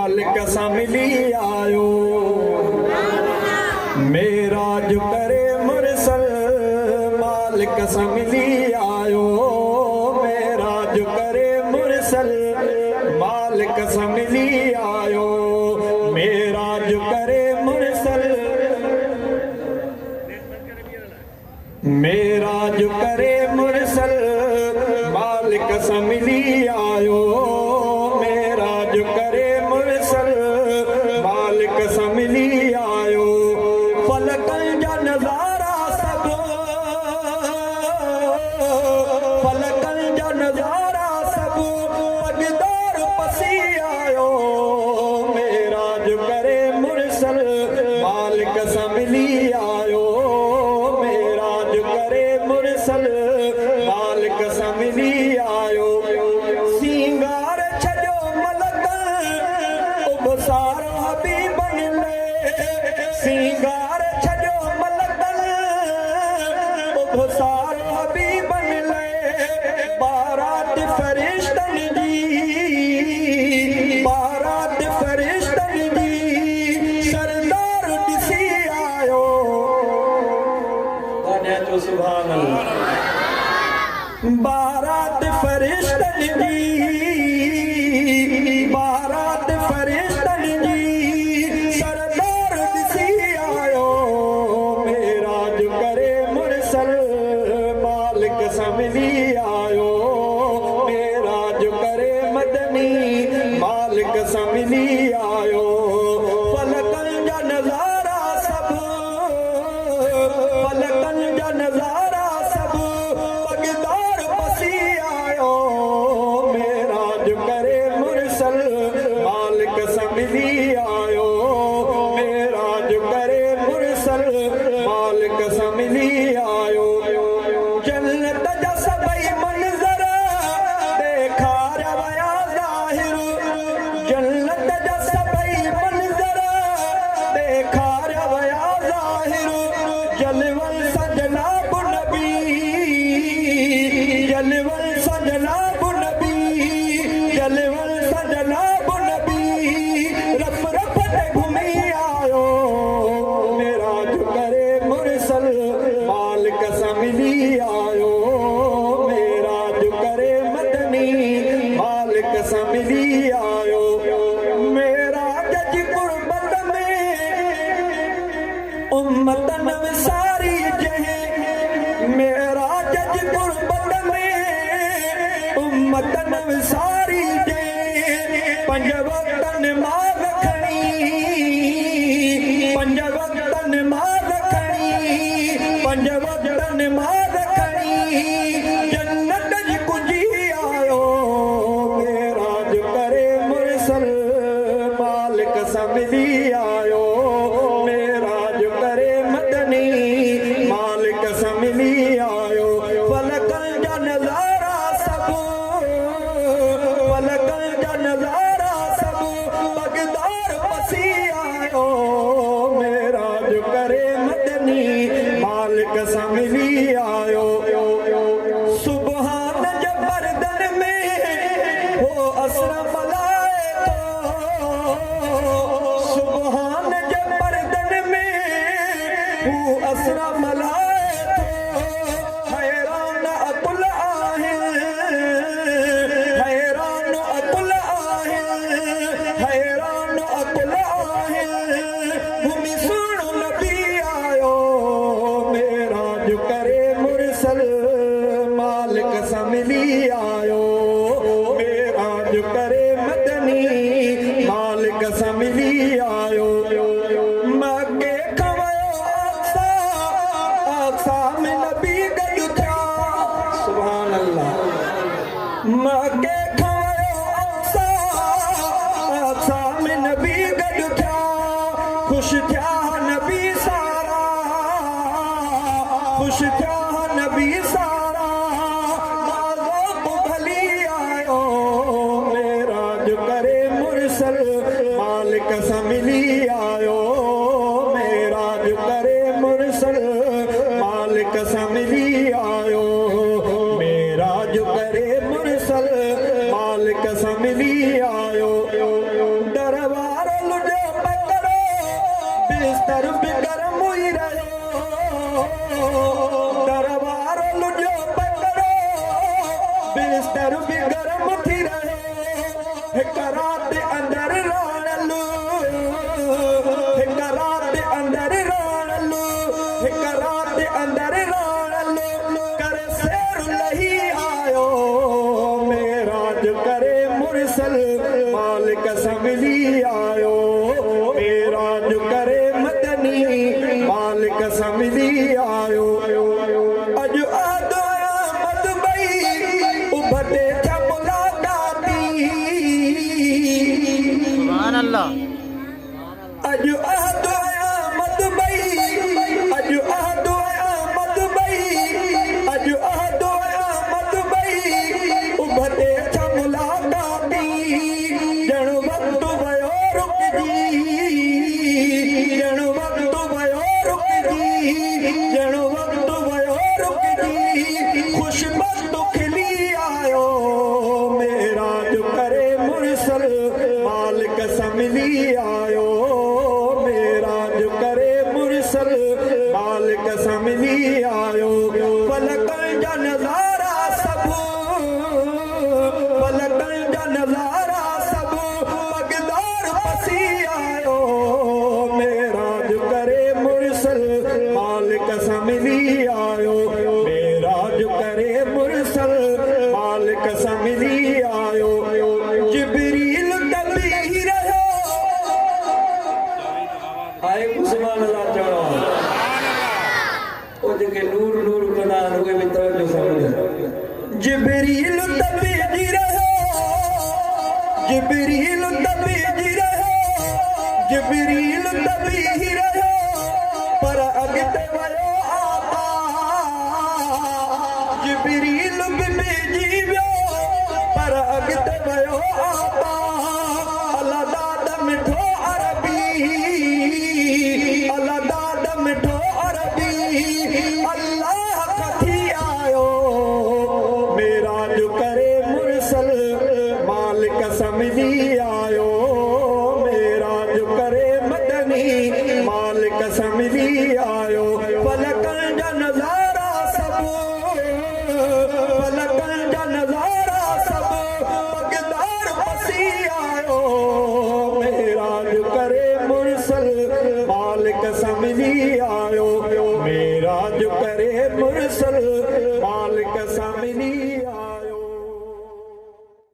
मालिक सा मिली आयो मेराज करे मुरसल मालिक सा मिली आयो मेराज करे मुरसल मालिक सा मिली आयो मेराज करे मुरसल मेराज करे मुरसल मालिक सा मिली आयो मेराज करे मुरसल मालिक सा मिली आयो फलकन जा नजारा सब फलकन जा नजारा सब पगदार पसी आयो मेराज करे मुरसल मालिक सा मिली आयो मेराज करे मुरसल मालिक सा मिली आयो सिंगार छजो मलक उबसार हबीब ले सिंगार छजो मलक उबसार हबीब ले बारात फरिश्तन जी बारात फरिश्तन जी सरदार दिसी आयो तो सुभान अल्लाह बारात फरिश्तन जी बारात फरिश्तन जी सरदार दिसी आयो मेराज करे मुरसल मालिक सा मिली आयो मेराज करे मदनी मालिक सा मिली आयो फलकन जा नजारा सब फलकन जा नजारा सब पगदार पसी आयो मेराज करे मुरसल मालिक सा मिली आयो मेराज करे मुरसल मालिक सा मिली आयो जन्नत जा सबई मंजर देखा रवया जाहिर जन्नत जा सबई मंजर देखा रवया जाहिर जलवल सजनाब नबी जलवल सजनाब नबी जलवल सजनाब नबी रफ रफ ते घूमी आयो मेराज करे मुरसल मालिक सा मिली आयो मेराज करे मदनी मालिक सा मिली आयो मेरा जज गुरबत में उम्मतन विसारी जहे मेरा जज गुरबत में उम्मतन विसारी जहे पंज वक्तन मां रखणी पंज वक्तन मां रखणी पंज वक्तन मां रखणी जन्नत जी कुंजी आयो मेराज करे मुरसल मालिक सा मिली आयो मेराज करे मदनी मालिक सा मिली आयो फलकन जा नजारा सब फलकन जा नजारा सब पगदार पसी आयो मेराज करे मदनी मालिक सा मिली आयो सुबहान जबरदन में हो असरा मलाए तो सुबहान जबरदन में हो असरा मलाए तो हैरान अकुल आहे हैरान अकुल आहे हैरान अकुल आहे भूमि सुन नबी आयो मेराज करे मुरसल मालिक सा मिली आयो मेराज करे मदनी मालिक सा मिली आयो मके खवयो अक्सा अक्सा में नबी गॾु थिया सुभान अल्लाह मके खवयो अक्सा अक्सा में नबी गॾु थिया ख़ुशि थिया नबी सारा ख़ुशि थिया नबी सारा नाज़ो को भली आयो मेराज करे मुरसल मालिक सा मिली आयो मेराज करे मुरसल मालिक सा मिली आयो मेराज करे मुरसल मालिक सा मिली आयो दरबार मिली आयो मेराज करे मदनी मालिक मिली आयो अज आदोया मद बई उभते छ मुलाकाती सुभान अल्लाह अज आदोया मद बई अज आदोया मद बई अज आदोया मद बई उभते छ मुलाकाती जण वक्त भयो रुक जी जण वक्त भयो रुक जी जण वक्त भयो रुक जी खुशबख्त खिली आयो मेरा जो करे मुरसल मालिक मिली आयो मेरा जो करे मुरसल मालिक मिली आयो पलकन जा नज़ारा सब पलकन जा नज़ारा सब पगदार पसी आयो मेरा जो करे मुरसल मालिक मिली आयो मेरा जो करे मुरसल मालिक मिली आयो जिब्रील कभी रहो आए कुसमान अल्लाह चढ़ो ओ जेके नूर नूर कना हुए में तवज्जो समझ जिब्रील कभी रहो जिब्रील कभी रहो जिब्रील कभी रहो पर अगते वयो आता जिब्रील बिजी वियो पर अगते वयो आता अल्लाह दाद मिठो अरबी अल्लाह दाद मिठो अरबी अल्लाह कथी आयो मेरा जो करे मुरसल मालिक मिली आयो मेरा जो करे मदनी मालिक मिली आयो पलकन जा नज़ारा सब पलकन जा नज़ारा सब पगदार पसी आयो